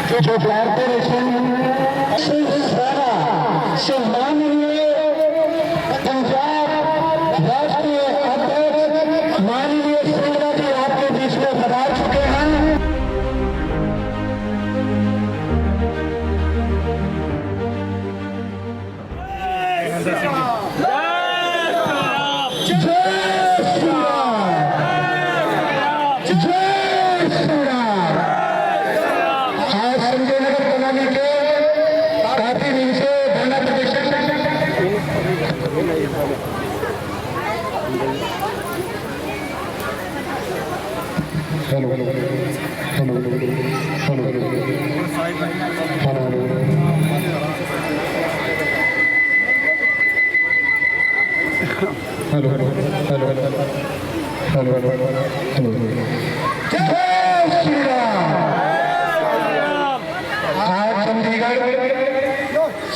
जो कॉर्पोरेशन से माननीय पंजाब राष्ट्रीय अध्यक्ष माननीय सिंगला जी आपके बीच में पधार चुके हैं।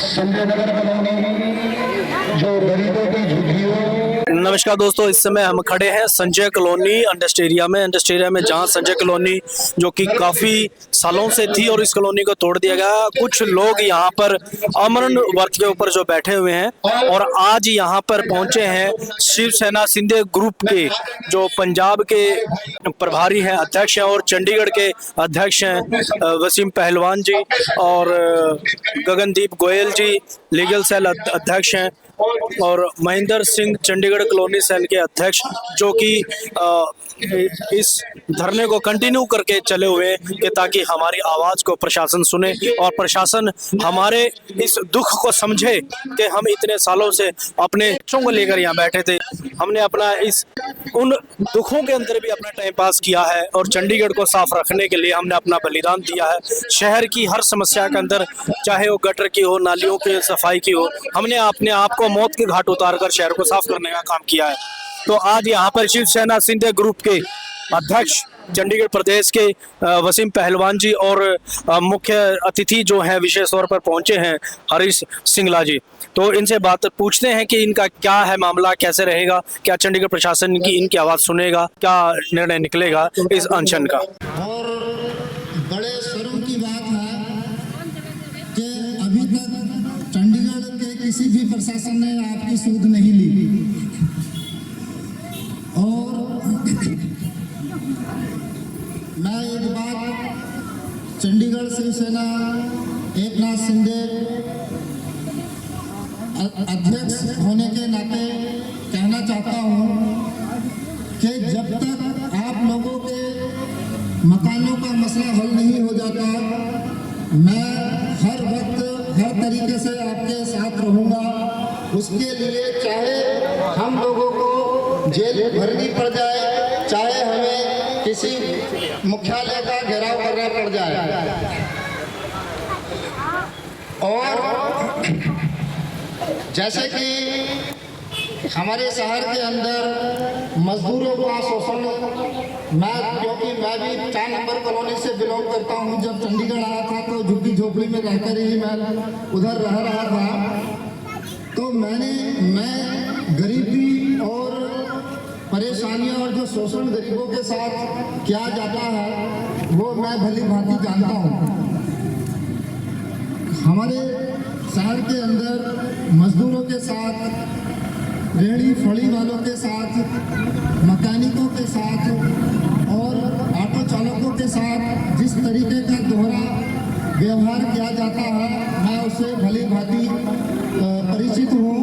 संजय नगर कॉलोनी जो गरीबों की झुग्गियों। नमस्कार दोस्तों, इस समय हम खड़े हैं संजय कॉलोनी इंडस्ट्रिया में जहां संजय कॉलोनी जो कि काफी सालों से थी और इस कॉलोनी को तोड़ दिया गया। कुछ लोग यहां पर अमरण वर्ग के ऊपर जो बैठे हुए हैं और आज यहां पर पहुंचे हैं शिवसेना शिंदे ग्रुप के जो पंजाब के प्रभारी हैं, अध्यक्ष हैं और चंडीगढ़ के अध्यक्ष हैं वसीम पहलवान जी और गगनदीप गोयल जी लीगल सेल अध्यक्ष हैं और महेंद्र सिंह चंडीगढ़ कॉलोनी सेल के अध्यक्ष, जो कि इस धरने को कंटिन्यू करके चले हुए हैं कि ताकि हमारी आवाज को प्रशासन सुने और प्रशासन हमारे इस दुख को समझे कि हम इतने सालों से अपने बच्चों को लेकर यहाँ बैठे थे। हमने अपना उन दुखों के अंदर भी अपना टाइम पास किया है और चंडीगढ़ को साफ रखने के लिए हमने अपना बलिदान दिया है। शहर की हर समस्या के अंदर, चाहे वो गटर की हो, नालियों की सफाई की हो, हमने अपने आप को मौत के घाट उतारकर शहर को साफ करने का काम किया है। तो आज यहाँ पर शिवसेना शिंदे ग्रुप के अध्यक्ष चंडीगढ़ प्रदेश के वसीम पहलवान जी और मुख्य अतिथि जो हैं विशेष तौर पर पहुंचे हैं हरीश सिंगला जी। तो इनसे बात पूछते हैं कि इनका क्या है मामला, कैसे रहेगा, क्या चंडीगढ़ प्रशासन की इनकी आवाज़ सुनेगा, क्या निर्णय निकलेगा इस अनशन का। और बड़े शर्म की बात है कि अभी तक चंडीगढ़ के किसी भी प्रशासन ने आपकी सूद नहीं ली और मैं एक बात चंडीगढ़ शिवसेना एकनाथ शिंदे अध्यक्ष होने के नाते कहना चाहता हूँ कि जब तक आप लोगों के मकानों का मसला हल नहीं हो जाता, मैं हर वक्त हर तरीके से आपके साथ रहूँगा। उसके लिए चाहे हम लोगों को जेल भरनी पड़ जाए, चाहे हमें किसी मुख्यालय का घेराव करना पड़ जाए। और जैसे कि हमारे शहर के अंदर मजदूरों का शोषण, क्योंकि मैं भी 4 नंबर कॉलोनी से बिलोंग करता हूं। जब चंडीगढ़ आया था तो झुग्गी झोपड़ी में रहकर ही मैं उधर रह रहा था। तो मैं गरीबी और परेशानियां और जो शोषण गरीबों के साथ किया जाता है वो मैं भली भांति जानता हूँ। हमारे शहर के अंदर मजदूरों के साथ, रेहड़ी फड़ी वालों के साथ, मैकेनिकों के साथ और ऑटो चालकों के साथ जिस तरीके का दोहरा व्यवहार किया जाता है, मैं उससे भली भांति परिचित हूँ।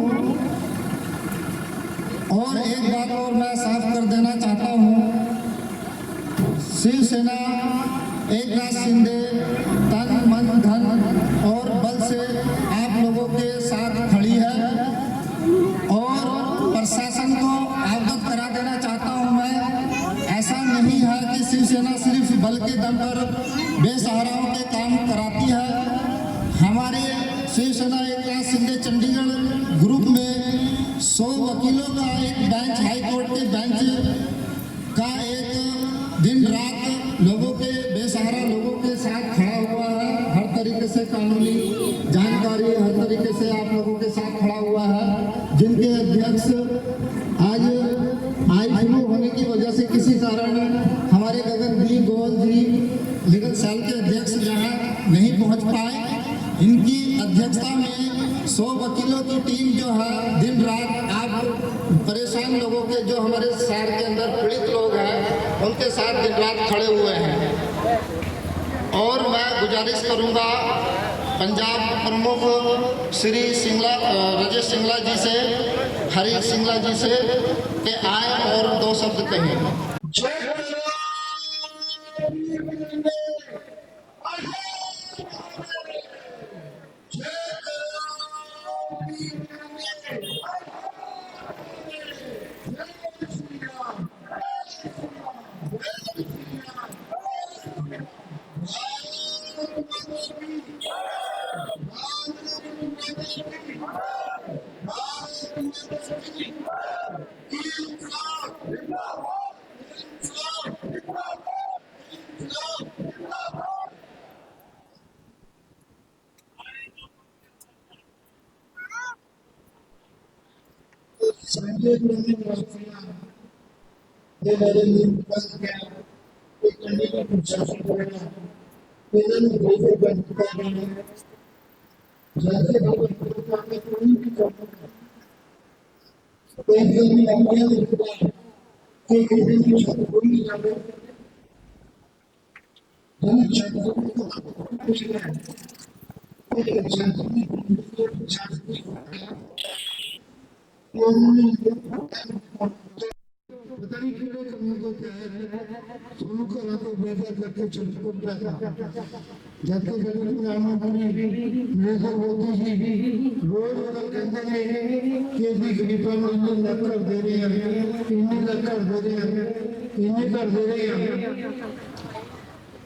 और एक बात और मैं साफ कर देना चाहता हूँ, शिवसेना एकनाथ शिंदे तन मन धन और बल से आप लोगों के साथ खड़ी है। और प्रशासन को अवगत करा देना चाहता हूँ मैं, ऐसा नहीं है कि शिवसेना सिर्फ बल के दम पर बेसहाराओं के काम कराती है। हमारे शिवसेना एकनाथ शिंदे चंडीगढ़ ग्रुप में 100 वकीलों का एक बेंच, हाई कोर्ट के बेंच का एक दिन रात लोगों के, बेसहारा लोगों के साथ खड़ा हुआ है। हर तरीके से कानूनी जानकारी हर तरीके से आप लोगों के साथ खड़ा हुआ है। जिनके अध्यक्ष आज फ्लू होने की वजह से किसी कारण हमारे गगनदीप गोयल जी लीगल सेल के अध्यक्ष जहाँ नहीं 100 वकीलों की टीम जो है दिन रात आप परेशान लोगों के, जो हमारे शहर के अंदर पीड़ित लोग हैं, उनके साथ दिन रात खड़े हुए हैं। और मैं गुजारिश करूंगा पंजाब प्रमुख श्री राजेश सिंगला जी से, हरी सिंगला जी से, कि आए और 2 शब्द कहें।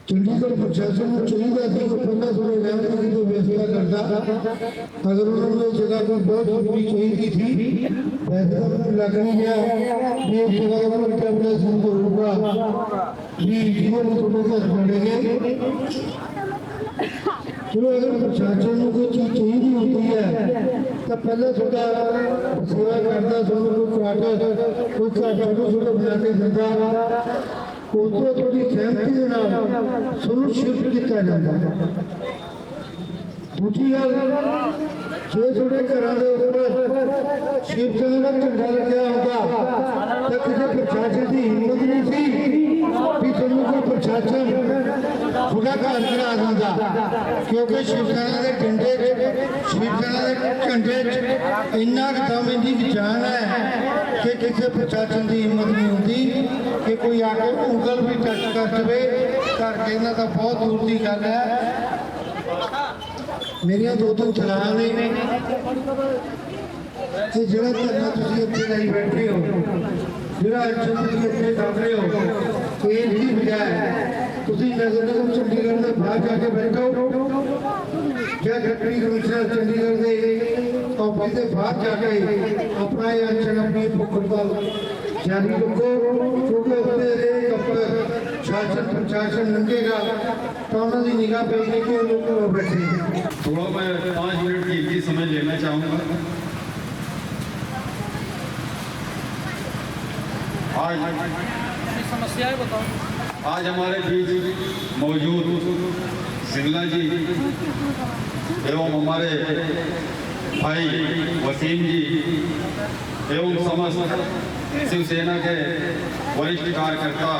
चंडीगढ़ प्रशासन को चाहिए था कि पहले थोड़े रहने की तो फैसला करता, अगर उन्होंने जगह को बहुत जरूरी चाहिए थी, फैसला लग नहीं गया, ये जगह पर क्या प्रश्न तो होगा, ये जीवन थोड़े से बढ़ेंगे। चलो अगर प्रशासन को कोई चीज चाहिए होती है तो पहले थोड़ा सेवा करता, कोई छोटे बना के देता, उनको थोड़ी सहमति के नाल सुनिश्चित किया जाता है। दूसरी गल, जो थोड़े घरों के ऊपर शिव चंद्र का झंडा लग्या होता तो किसी प्रशासन की हिम्मत नहीं थी कि तुम कोई प्रशासन थोड़ा घर करा देता, क्योंकि शिवसेना के झंडे इन्ना दम, इन्नी जान है कि किसी प्रशासन की हिम्मत नहीं होती कि कोई आके उंगल भी टच कर जाए। घर के इन्हों तो बहुत दूर की गल है। मेरिया 2 सलाह ने कि जो धरना तुम इतने लाई बैठे हो, जो एक्शन तुम इतने कर रहे हो, इसकी बजाय तुम नगर निगम चंडीगढ़ में बाहर जाके बैठो या डिप्टी कमिश्नर चंडीगढ़ के ऑफिस से बाहर जाके अपना एक्शन, अपनी हड़ताल जारी रखो, क्योंकि उससे शासन प्रशासन लंघेगा तो उन्होंने निगाह पेशने के लोग बैठे। थोड़ा मैं 5 मिनट की समय लेना चाहूँगा। समस्याएं बताओ। आज हमारे बीच मौजूद सिंगला जी एवं हमारे भाई वसीम जी एवं समस्त शिवसेना के वरिष्ठ कार्यकर्ता,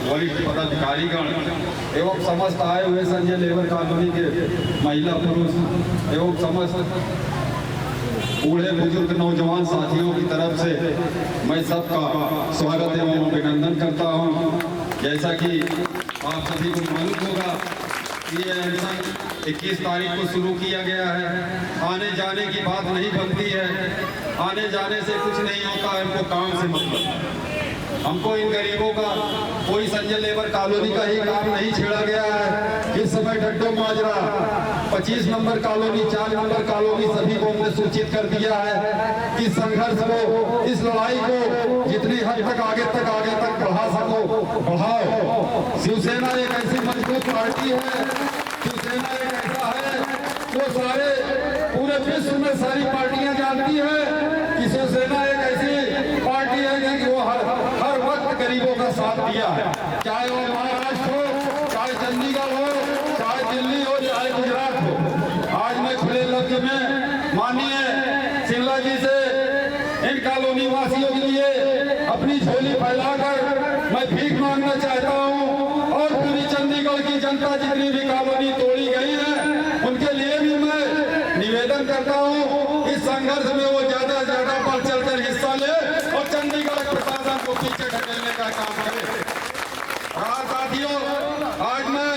वरिष्ठ पदाधिकारीगण एवं समस्त आए हुए संजय लेबर कॉलोनी के महिला पुरुष एवं समस्त बूढ़े बुजुर्ग नौजवान साथियों की तरफ से मैं सबका स्वागत एवं अभिनंदन करता हूं। जैसा कि आप सभी को मालूम होगा कि ये एक्शन 21 तारीख को शुरू किया गया है। आने जाने की बात नहीं बनती है, आने जाने से कुछ नहीं होता, हमको काम से मतलब। हमको इन गरीबों का कोई संजय लेबर कॉलोनी का ही काम नहीं छेड़ा गया है। इस समय डड्डो माजरा 25 नंबर कॉलोनी, 4 नंबर कॉलोनी सभी को हमने सूचित कर दिया है कि संघर्ष को, इस लड़ाई को जितनी हद तक आगे तक बढ़ा सको बढ़ाओ। शिवसेना एक ऐसी मजबूत पार्टी है, शिवसेना एक ऐसा है जो सारे पूरे विश्व में सारी पार्टियां जानती है कि शिवसेना एक ऐसी पार्टी है कि वो हर वक्त गरीबों का साथ दिया है, चाहे वो महाराष्ट्र हो, चाहे चंडीगढ़ हो, चाहे दिल्ली हो, चाहे गुजरात हो। आज मैं खुले लफ्ज में माननीय अपनी झोली फैलाकर मैं भीख मांगना चाहता हूं। और पूरी चंडीगढ़ की जनता जितनी भी कॉलोनी तोड़ी गई है उनके लिए भी मैं निवेदन करता हूं इस संघर्ष में वो ज्यादा से ज्यादा बढ़ चढ़कर हिस्सा ले और चंडीगढ़ प्रशासन को पीछे ढकेलने का काम करे। हाँ साथियों, आज मैं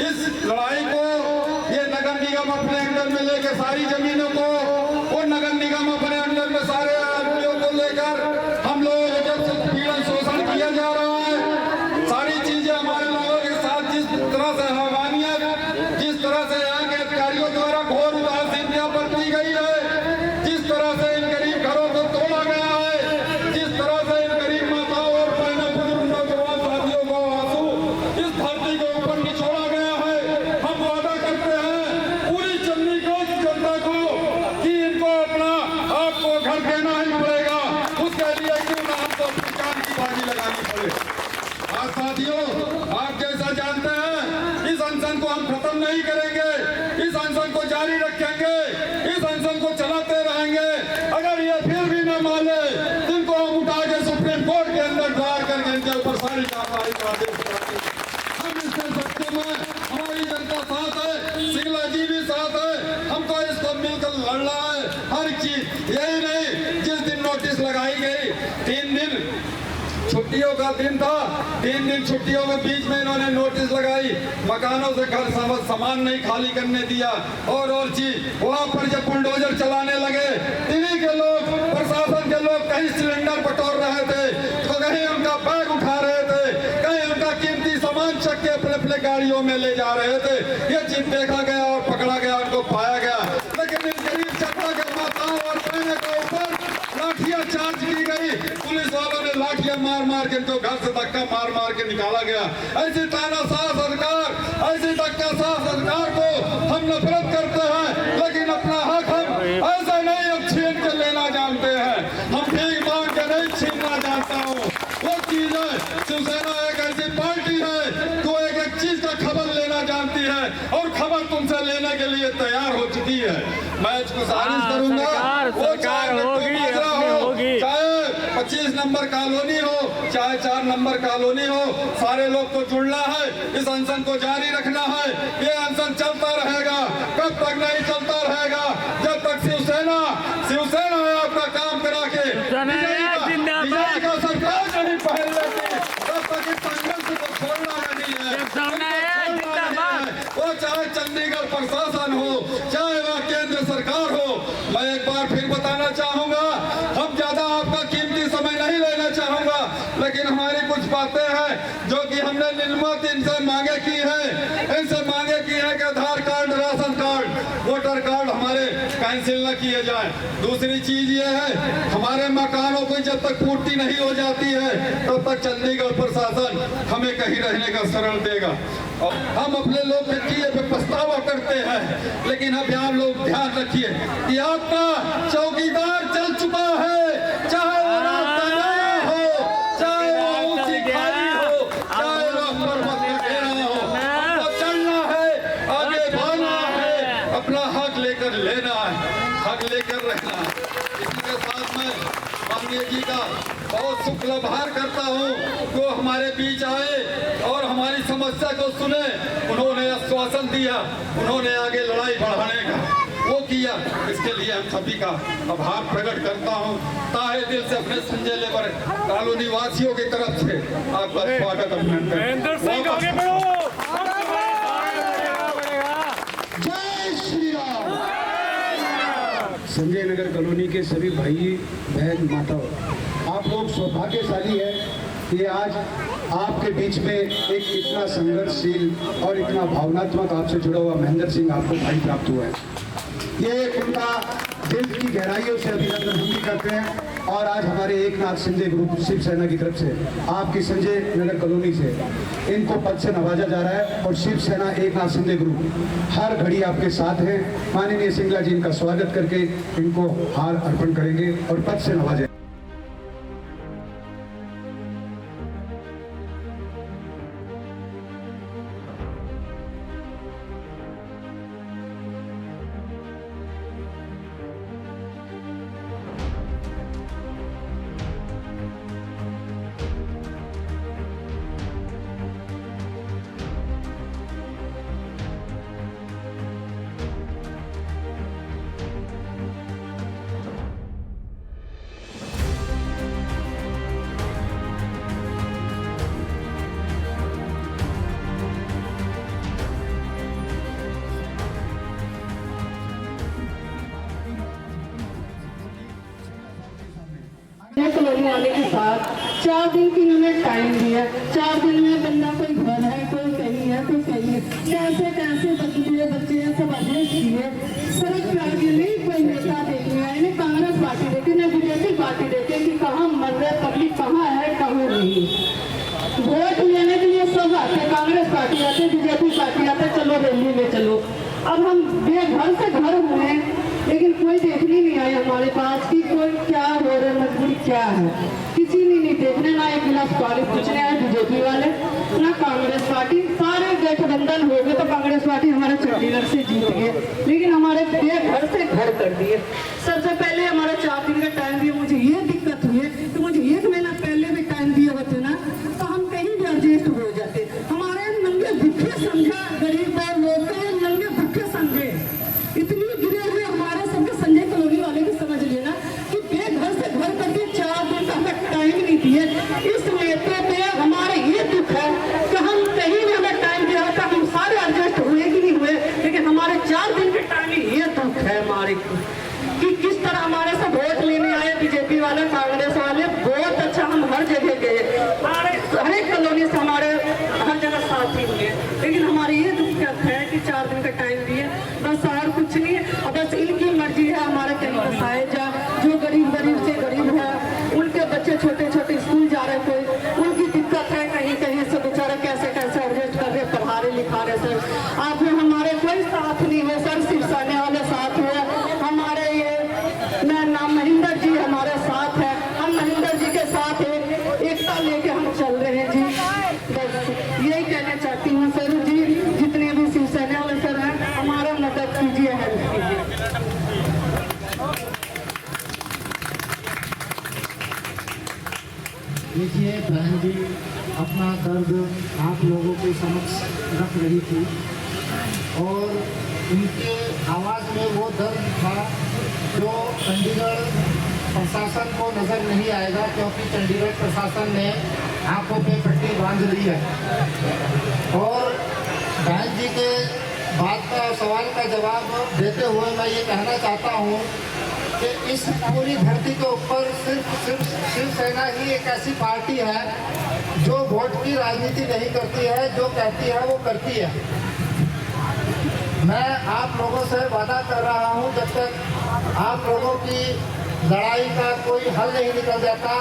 इस लड़ाई को ये नगर निगम अपने अंदर में लेकर सारी जमीनों को और नगर निगम अपने अंदर में सारे आदमियों को लेकर हम लोग जब पीड़न शोषण किया जा रहा है, सारी चीजें हमारे लोगों के साथ जिस तरह से हैवानियत, जिस तरह से यहाँ के अधिकारियों द्वारा घोर उदासीनता बरती गई है, जिस तरह से इन गरीब घरों को तोड़ा गया है, जिस तरह से इन गरीब माताओं और बहनों बुजुर्ग नौजवान साथियों को आंसू इस धरती के ऊपर निचोड़ा गया है, हम वादा करते हैं पूरी चंडीगढ़ जनता को कि इनको अपना आपको घर देना ही पड़ेगा। उसके लिए क्यों ना हमको अपनी जान की बाजी लगानी पड़े। आज साथियों, आप जैसा जानते हैं इस अनशन को हम खत्म नहीं करेंगे, इस अनशन को जारी रखेंगे, इस अनशन को चलाते रहेंगे। अगर ये फिर भी न माने तो इनको हम उठा के सुप्रीम कोर्ट के अंदर दायर करके इनके ऊपर सारी कार्रवाई का आदेश कराते हैं। हम इससे सत्य में हमारी जनता साथ है, सिंगला जी भी साथ है, हमको इसको मिलकर लड़ना है हर चीज। यही नहीं, जिस दिन नोटिस लगाई गई 3 दिन छुट्टियों का दिन था, 3 दिन छुट्टियों के बीच में इन्होंने नोटिस लगाई, मकानों से घर सामान नहीं खाली करने दिया और चीज वहां पर जब बुलडोजर चलाने लगे दिल्ली के लोग, प्रशासन के लोग कहीं सिलेंडर बटोर रहे थे तो कहीं उनका बैग उठा रहे थे, कहीं उनका कीमती सामान चक के अपने अपने गाड़ियों में ले जा रहे थे। ये चीज देखा गया और पकड़ा गया, उनको पाया गया। लेकिन इन गरीब जनता के माताओं और बहनों के ऊपर लाठियां चार्ज की गई, पुलिस वालों ने लाठियां मार मार के इनको घर से धक्का मार मार के निकाला गया। ऐसी तानाशाह सरकार, ऐसी धक्काशाह सरकार को हम नफरत करते हैं, लेकिन अपना हक हम ऐसा नहीं अब छीन के लेना जानते हैं। हम भीख मांग के नहीं छीनना जानता हूँ। वो चीज है, शिवसेना एक ऐसी पार्टी है जो एक एक चीज का खबर लेना जानती है और खबर तुमसे लेने के लिए तैयार हो चुकी है। मैं गुजारिश करूंगा, वो चाहे चाहे 25 नंबर कॉलोनी हो, चाहे 4 नंबर कॉलोनी हो, सारे लोग को जुड़ना है, इस अनशन को जारी रखना है। ये अनशन चलता रहेगा, कब तक नहीं चलता रहेगा, जब तक शिवसेना आपका काम करा के विजय का सरकार नहीं पहल लेती, तब तक इस संघर्ष को छोड़ना नहीं है। वो चाहे चंडीगढ़ प्रशासन हो, चाहे वह केंद्र सरकार हो। मैं एक बार फिर बताना चाहूंगा, हम ज्यादा आपका कीमती समय नहीं लेना चाहूंगा, लेकिन हमारी कुछ बातें हैं जो कि हमने निर्मत इनसे मांगे की है। इनसे मांगे की है कि Aadhaar card, ration card, voter card cancel कैंसिल न किए जाए। दूसरी चीज ये है, हमारे मकानों को जब तक पूर्ति नहीं हो जाती है तब तक चंडीगढ़ प्रशासन हमें कहीं रहने का शरण देगा। और हम अपने लोग के किए पे पछतावा करते हैं, लेकिन अब आप लोग ध्यान रखिए कि आपका चौकीदार चल चुका है, चाहे वो रास्ता नया हो, चाहे वो ऊंची खाई हो, चाहे वो पर्वत का घेरा हो, हमको चलना है, आगे बढ़ना है, अपना हक लेकर लेना है, हक लेकर रहना है। इसी के साथ में माननीय जी का बहुत शुक्लाभार करता हूँ, जो हमारे बीच आए और हमारी समस्या को सुने, उन्होंने आश्वासन दिया, उन्होंने आगे लड़ाई बढ़ाने का वो किया। इसके लिए हम सभी का आभार प्रकट करता हूँ। ताहे दिल से अपने संजय लेबर कॉलोनी वासियों की तरफ से आपका स्वागत अभिनंदन। जय श्री राम। संजय नगर कॉलोनी के सभी भाई बहन माताओं, आप लोग सौभाग्यशाली है कि आज आपके बीच में एक इतना संघर्षशील और इतना भावनात्मक आपसे जुड़ा हुआ महेंद्र सिंह आपको भाई प्राप्त हुआ है। ये उनका दिल की गहराइयों से अभिनंदन हम भी करते हैं। और आज हमारे एकनाथ शिंदे ग्रुप शिवसेना की तरफ से आपकी संजय नगर कॉलोनी से इनको पद से नवाजा जा रहा है और शिवसेना एकनाथ शिंदे ग्रुप हर घड़ी आपके साथ है। माननीय सिंगला जी इनका स्वागत करके इनको हार अर्पण करेंगे और पद से नवाजेंगे। आने के बाद 4 दिन की उन्होंने टाइम दिया। 4 दिन में बंदा कोई घर है, कोई कहीं है, कोई कहीं है, कैसे कैसे बच्चे हैं, सब अध्यक्ष किए। सड़क पे आगे नहीं कोई नेता देखने आए, नहीं कांग्रेस पार्टी देखे, न बीजेपी पार्टी देखे कि कहाँ मर रहे पब्लिक, कहाँ है कहाँ नहीं। वोट लेने के लिए सब आते, कांग्रेस पार्टी आते, बीजेपी पार्टी आते, चलो रैली में चलो। अब हम बेघर से घर हुए हैं, लेकिन कोई देखने नहीं आया हमारे पास कि कोई क्या हो रहा है, मजबूरी क्या है, किसी ने नहीं देखने, ना एक गिलास पानी पूछने आए बीजेपी वाले, ना कांग्रेस पार्टी। सारे गठबंधन हो गए तो कांग्रेस पार्टी हमारे चंडीगढ़ से जीत गए, लेकिन हमारे बेघर से घर कर दिए। सबसे पहले हमारा 4 दिन का टाइम दिया। मुझे ये दिक्कत हुई है तो मुझे 1 महीना पहले भी टाइम दिया होते ना, तो हम कहीं भी एडजस्ट हो जाते। हमारे नंगे भूखे समझा, गरीब और लोग नंगे भूखे समझे, इतनी गिरे हुए हमारे सबके संजय कॉलोनी वाले भी समझ लेना कि बेघर से घर करके 4 दिन का हमें टाइम नहीं दिए। इस नेता पे हमारे ये दुख है कि हम कहीं भी हमें टाइम दिया होता, हम सारे एडजस्ट हुए कि नहीं हुए, लेकिन हमारे 4 दिन के टाइम में ये दुख है हमारे को कि किस तरह हमारे से वोट लेने आए बीजेपी वाले, कांग्रेस वाले। बहुत अच्छा, हम हर जगह गए, हर एक कॉलोनी से हमारे हर जगह साथी हुए, लेकिन हमारी ये दिक्कत है कि 4 दिन का टाइम दिए, बस और कुछ नहीं है। और बस इनकी मर्जी है हमारे कहीं बसाए जा। जो गरीब से गरीब है, उनके बच्चे छोटे छोटे स्कूल जा रहे, कोई उनकी दिक्कत है, कहीं कहीं से बेचारे कैसे कैसे एडजस्ट कर रहे, पढ़ा रहे लिखा रहे। सर आप में हमारे कोई साथ नहीं है सर, सिर्फ सामने वाले साथ हुए। हमारे ये मैं नाम महेंद्र जी हमारे साथ है, हम महेंद्र जी के साथ एकता लेके हम चल रहे हैं जी। बस यही कहना चाहती हूँ सर जी, जितने भी शिवसेना वाले सर हैं, हमारा मदद कीजिए, हेल्प कीजिए। देखिए बहन जी अपना दर्द आप लोगों के समक्ष रख रही थी और उनके आवाज़ में वो दर्द था जो चंडीगढ़ प्रशासन को नज़र नहीं आएगा, क्योंकि चंडीगढ़ प्रशासन ने आंखों पे पट्टी बांध ली है। और बहन जी के बात का सवाल का जवाब देते हुए मैं ये कहना चाहता हूँ कि इस पूरी धरती के ऊपर सिर्फ शिवसेना ही एक ऐसी पार्टी है जो वोट की राजनीति नहीं करती है, जो कहती है वो करती है। मैं आप लोगों से वादा कर रहा हूँ, जब तक आप लोगों की लड़ाई का कोई हल नहीं निकल जाता,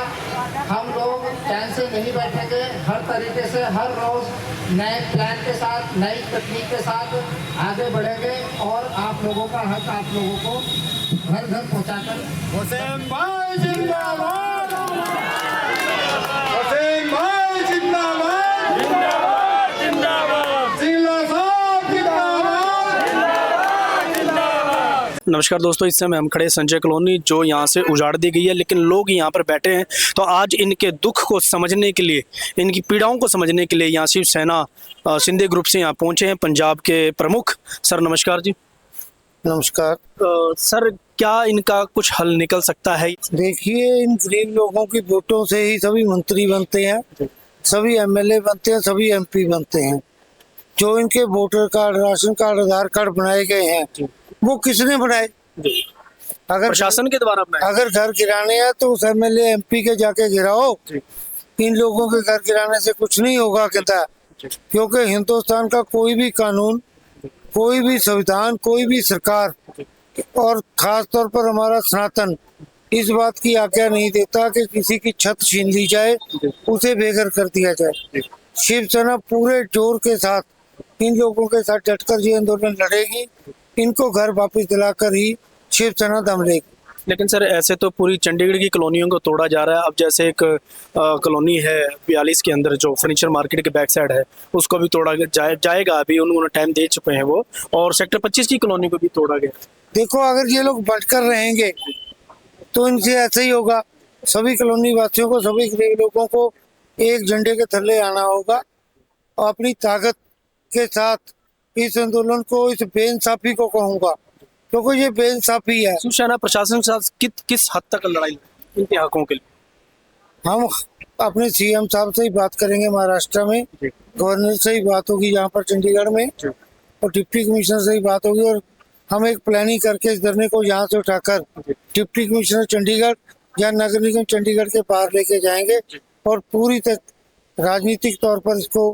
हम लोग चैन से नहीं बैठेंगे। हर तरीके से हर रोज़ नए प्लान के साथ, नई तकनीक के साथ आगे बढ़ेंगे और आप लोगों का हक आप लोगों को घर घर पहुँचाकर। हुसैन भाई जिंदाबाद, हुसैन भाई जिंदाबाद, जिंदाबाद जिंदाबाद, जिला साहब जिंदाबाद। नमस्कार दोस्तों, इस समय हम खड़े संजय कॉलोनी, जो यहाँ से उजाड़ दी गई है, लेकिन लोग यहाँ पर बैठे हैं। तो आज इनके दुख को समझने के लिए, इनकी पीड़ाओं को समझने के लिए यहाँ शिवसेना शिंदे ग्रुप से यहाँ पहुँचे हैं पंजाब के प्रमुख। सर नमस्कार जी। नमस्कार। सर क्या इनका कुछ हल निकल सकता है? देखिए, इन गरीब लोगों की वोटों से ही सभी मंत्री बनते हैं, सभी एमएलए बनते हैं, सभी एमपी बनते हैं। जो इनके वोटर कार्ड, राशन कार्ड, आधार कार्ड बनाए गए हैं, वो किसने बनाए? अगर प्रशासन के द्वारा बनाए। अगर घर गिराने हैं तो उस एमएलए एमपी के जाके गिराओ। इन लोगों के घर गिराने से कुछ नहीं होगा कहता, क्योंकि हिंदुस्तान का कोई भी कानून, कोई भी संविधान, कोई भी सरकार और खास तौर पर हमारा सनातन इस बात की आज्ञा नहीं देता कि किसी की छत छीन ली जाए, उसे बेघर कर दिया जाए। शिवसेना पूरे जोर के साथ इन लोगों के साथ डटकर ये आंदोलन लड़ेगी। इनको घर वापस दिलाकर ही शिवसेना दम लेगी। लेकिन सर ऐसे तो पूरी चंडीगढ़ की कॉलोनियों को तोड़ा जा रहा है। अब जैसे एक कॉलोनी है 42 के अंदर जो फर्नीचर मार्केट के बैक साइड है, उसको भी तोड़ा जाएगा। अभी उन्होंने टाइम दे चुके हैं वो, और सेक्टर 25 की कॉलोनी को भी तोड़ा गया। देखो, अगर ये लोग बंटकर रहेंगे तो इनसे ऐसे ही होगा। सभी कॉलोनी वासियों को, सभी गरीब लोगों को एक झंडे के थल्ले आना होगा और अपनी ताकत के साथ इस आंदोलन को, इस बेइंसाफी को कहूँगा, क्योंकि ये बेइंसाफी है। शिवसेना प्रशासन के साथ किस हद तक लड़ाई इनके हकों के लिए? हम अपने सीएम साहब से ही बात करेंगे, महाराष्ट्र में गवर्नर से ही बात होगी, यहाँ पर चंडीगढ़ में, और डिप्टी कमिश्नर से ही बात होगी। और हम एक प्लानिंग करके इस धरने को यहाँ से उठाकर डिप्टी कमिश्नर चंडीगढ़ या नगर निगम चंडीगढ़ के बाहर लेके जाएंगे और पूरी तक राजनीतिक तौर पर इसको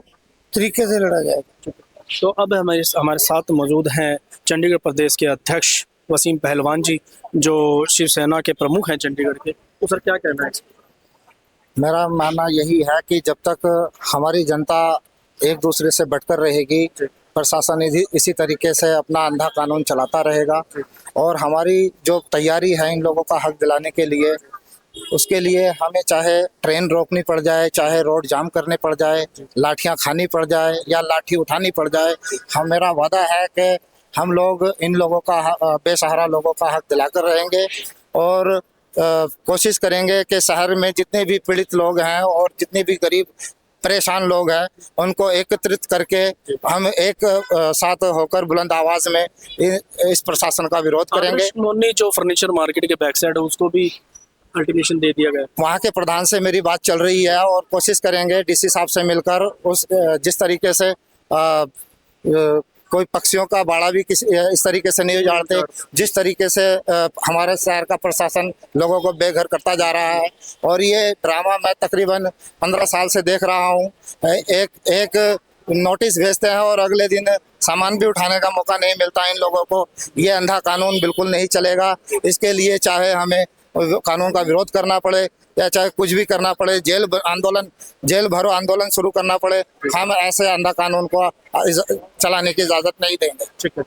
तरीके से लड़ा जाएगा। तो अब हमारे साथ मौजूद हैं चंडीगढ़ प्रदेश के अध्यक्ष वसीम पहलवान जी, जो शिवसेना के प्रमुख हैं चंडीगढ़ के। तो सर क्या कहना है? मेरा मानना यही है कि जब तक हमारी जनता एक दूसरे से बढ़कर रहेगी, प्रशासन इसी तरीके से अपना अंधा कानून चलाता रहेगा और हमारी जो तैयारी है इन लोगों का हक दिलाने के लिए, उसके लिए हमें चाहे ट्रेन रोकनी पड़ जाए, चाहे रोड जाम करने पड़ जाए, लाठियां खानी पड़ जाए या लाठी उठानी पड़ जाए, मेरा वादा है कि हम लोग इन लोगों का बेसहारा लोगों का हक दिलाकर रहेंगे और कोशिश करेंगे कि शहर में जितने भी पीड़ित लोग हैं और जितने भी गरीब परेशान लोग हैं उनको एकत्रित करके हम एक साथ होकर बुलंद आवाज में इस प्रशासन का विरोध करेंगे। कॉलोनी जो फर्नीचर मार्केट के बैक साइड है उसको भी अल्टीमेशन दे दिया गया। वहाँ के प्रधान से मेरी बात चल रही है और कोशिश करेंगे डीसी साहब से मिलकर उस जिस तरीके से कोई पक्षियों का बाड़ा भी इस तरीके से नहीं उजाड़ते, जिस तरीके से हमारे शहर का प्रशासन लोगों को बेघर करता जा रहा है। और ये ड्रामा मैं तकरीबन 15 साल से देख रहा हूँ। एक नोटिस भेजते हैं और अगले दिन सामान भी उठाने का मौका नहीं मिलता इन लोगों को। ये अंधा कानून बिल्कुल नहीं चलेगा। इसके लिए चाहे हमें कानून का विरोध करना पड़े या चाहे कुछ भी करना पड़े, जेल भरो आंदोलन शुरू करना पड़े, हम ऐसे अंधा कानून को चलाने की इजाजत नहीं देंगे। ठीक है।